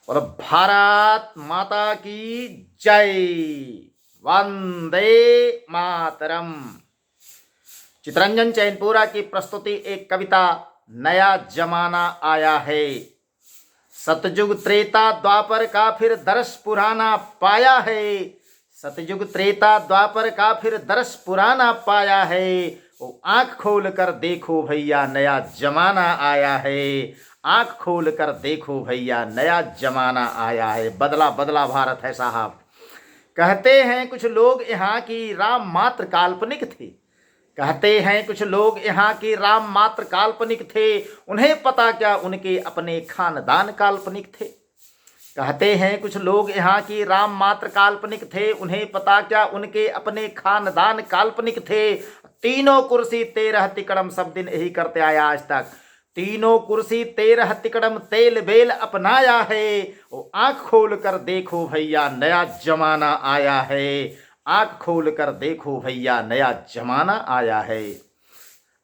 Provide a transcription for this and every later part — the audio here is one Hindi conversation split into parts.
और भारत माता की जय। वंदे मातरम। चितरंजन चैनपुरा की प्रस्तुति एक कविता नया जमाना आया है। सतयुग त्रेता द्वापर का फिर दरस पुराना पाया है। सतयुग त्रेता द्वापर का फिर दरस पुराना पाया है। वो आंख खोल कर देखो भैया नया जमाना आया है। आंख खोल कर देखो भैया नया जमाना आया है। बदला बदला भारत है साहब। कहते हैं कुछ लोग यहाँ की राम मात्र काल्पनिक थे। कहते हैं कुछ लोग यहाँ की राम मात्र काल्पनिक थे। उन्हें पता क्या उनके अपने खानदान काल्पनिक थे। कहते हैं कुछ लोग यहाँ की राम मात्र काल्पनिक थे। उन्हें पता क्या उनके अपने खानदान काल्पनिक थे। तीनों कुर्सी 13 तिकड़म सब दिन यही करते आया आज तक। तीनों कुर्सी 13 तिकड़म तेल बेल अपनाया है। वो आंख खोल कर देखो भैया नया जमाना आया है। आंख खोल कर देखो भैया नया जमाना आया है।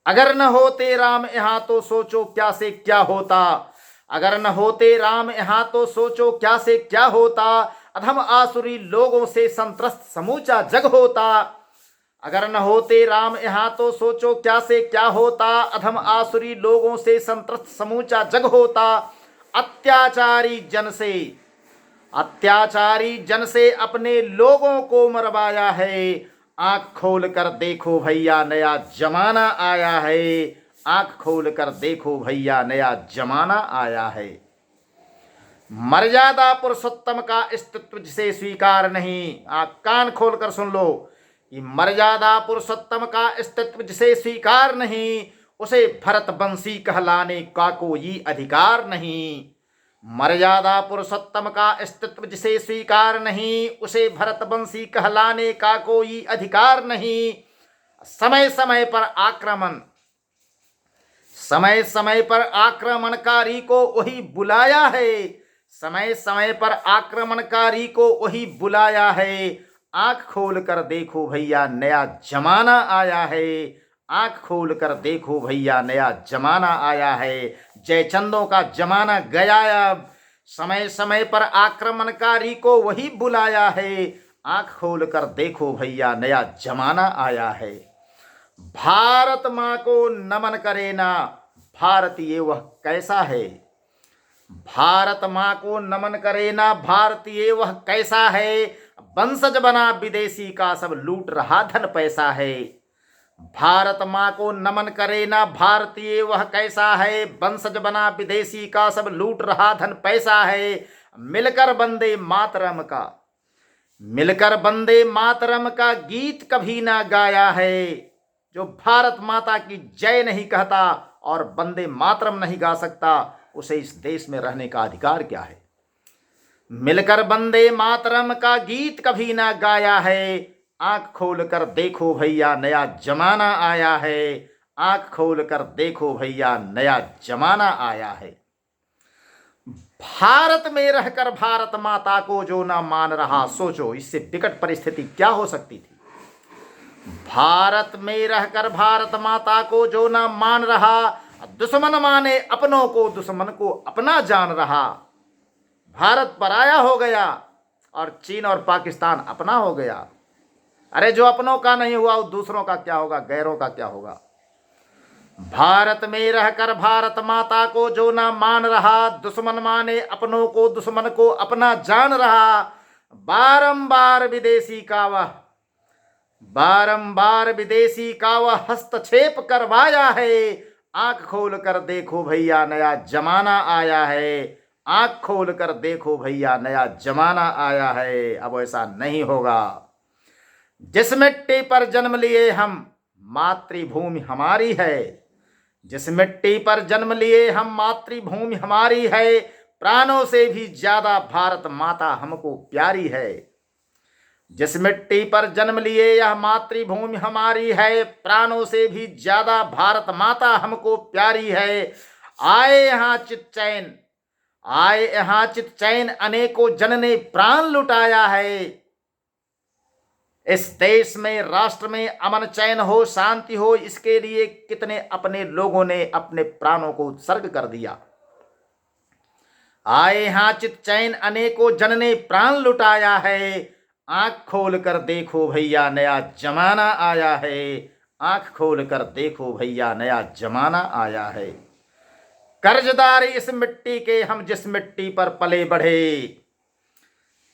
अगर न होते राम यहाँ तो सोचो क्या से क्या होता। अगर न होते राम यहाँ तो सोचो क्या से क्या होता। अधम आसुरी लोगों से संत्रस्त समूचा जग होता। अगर न होते राम यहाँ तो सोचो क्या से क्या होता। अधम आसुरी लोगों से संत्रस्त समूचा जग होता। अत्याचारी जन से अपने लोगों को मरवाया है। आंख खोल कर देखो भैया नया जमाना आया है। आंख खोल कर देखो भैया नया जमाना आया है। मर्यादा पुरुषोत्तम का अस्तित्व जिसे स्वीकार नहीं। कान खोल कर सुन लो कि मर्यादा पुरुषोत्तम का अस्तित्व जिसे स्वीकार नहीं। उसे भरत वंशी कहलाने का कोई अधिकार नहीं। मर्यादा पुरुषोत्तम का अस्तित्व जिसे स्वीकार नहीं। उसे भरत वंशी कहलाने का कोई अधिकार नहीं। समय समय पर आक्रमणकारी को वही बुलाया है। समय समय पर आक्रमणकारी को वही बुलाया है। आंख खोल कर देखो भैया नया जमाना आया है। आंख खोल कर देखो भैया नया जमाना आया है। जयचंदों का जमाना गया अब। समय समय पर आक्रमणकारी को वही बुलाया है। आंख खोल कर देखो भैया नया जमाना आया है। भारत माँ को नमन करे ना भारतीय वह कैसा है। भारत माँ को नमन करे ना भारतीय वह कैसा है। वंशज बना विदेशी का सब लूट रहा धन पैसा है। भारत माँ को नमन करे ना भारतीय वह कैसा है। वंशज बना विदेशी का सब लूट रहा धन पैसा है। मिलकर वंदे मातरम का गीत कभी ना गाया है। जो भारत माता की जय नहीं कहता और वंदे मातरम नहीं गा सकता उसे इस देश में रहने का अधिकार क्या है। मिलकर वंदे मातरम का गीत कभी ना गाया है। आंख खोल कर देखो भैया नया जमाना आया है। आंख खोल कर देखो भैया नया जमाना आया है। भारत में रहकर भारत माता को जो ना मान रहा सोचो इससे विकट परिस्थिति क्या हो सकती थी। भारत में रहकर भारत माता को जो ना मान रहा दुश्मन माने अपनों को दुश्मन को अपना जान रहा। भारत पराया हो गया और चीन और पाकिस्तान अपना हो गया। अरे जो अपनों का नहीं हुआ वो दूसरों का क्या होगा, गैरों का क्या होगा। भारत में रहकर भारत माता को जो ना मान रहा दुश्मन माने अपनों को दुश्मन को अपना जान रहा। बारंबार विदेशी का वह हस्तक्षेप करवाया है। आंख खोल कर देखो भैया नया जमाना आया है। आंख खोल कर देखो भैया नया जमाना आया है। अब ऐसा नहीं होगा। जिस मिट्टी पर जन्म लिए हम मातृभूमि हमारी है। जिस मिट्टी पर जन्म लिए हम मातृभूमि हमारी है। प्राणों से भी ज्यादा भारत माता हमको प्यारी है। जिस मिट्टी पर जन्म लिए यह मातृभूमि हमारी है। प्राणों से भी ज्यादा भारत माता हमको प्यारी है। आए यहाँ चित चैन अनेकों जन ने प्राण लुटाया है। इस देश में राष्ट्र में अमन चैन हो शांति हो इसके लिए कितने अपने लोगों ने अपने प्राणों को उत्सर्ग कर दिया। आए हाँ चित चैन अनेकों जन ने प्राण लुटाया है, आंख खोल कर देखो भैया नया जमाना आया है, आंख खोल कर देखो भैया नया जमाना आया है। कर्जदार इस मिट्टी के हम जिस मिट्टी पर पले बढ़े,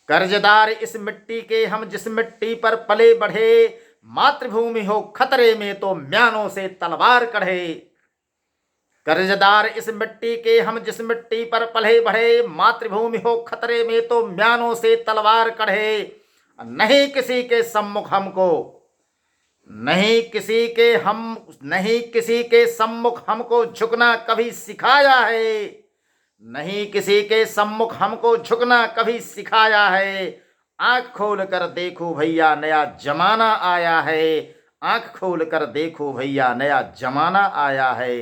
कर्जदार इस मिट्टी के हम जिस मिट्टी पर पले बढ़े, मातृभूमि हो खतरे में तो म्यानों से तलवार कढ़े। कर्जदार इस मिट्टी के हम जिस मिट्टी पर पले बढ़े, मातृभूमि हो खतरे में तो म्यानों से तलवार कढ़े। नहीं किसी के सम्मुख हमको, नहीं किसी के सम्मुख हमको झुकना कभी सिखाया है, नहीं किसी के सम्मुख हमको झुकना कभी सिखाया है। आंख खोल कर देखो भैया नया जमाना आया है, आंख खोल कर देखो भैया नया जमाना आया है।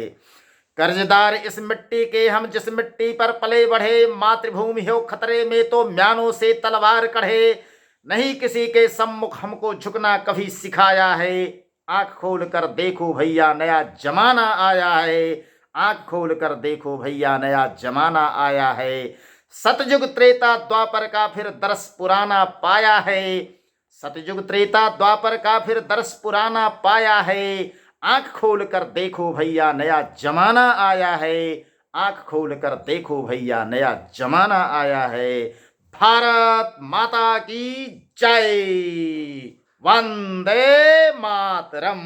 कर्जदार इस मिट्टी के हम जिस मिट्टी पर पले बढ़े, मातृभूमि हो खतरे में तो म्यानों से तलवार कढ़े। नहीं किसी के सम्मुख हमको झुकना कभी सिखाया है, आंख खोल कर देखो भैया नया जमाना आया है, आंख खोल कर देखो भैया नया जमाना आया है। सतयुग त्रेता द्वापर का फिर दरस पुराना पाया है, सतयुग त्रेता द्वापर का फिर दरस पुराना पाया है। आंख खोल कर देखो भैया नया जमाना आया है, आंख खोल कर देखो भैया नया जमाना आया है। भारत माता की जय। वंदे मातरम।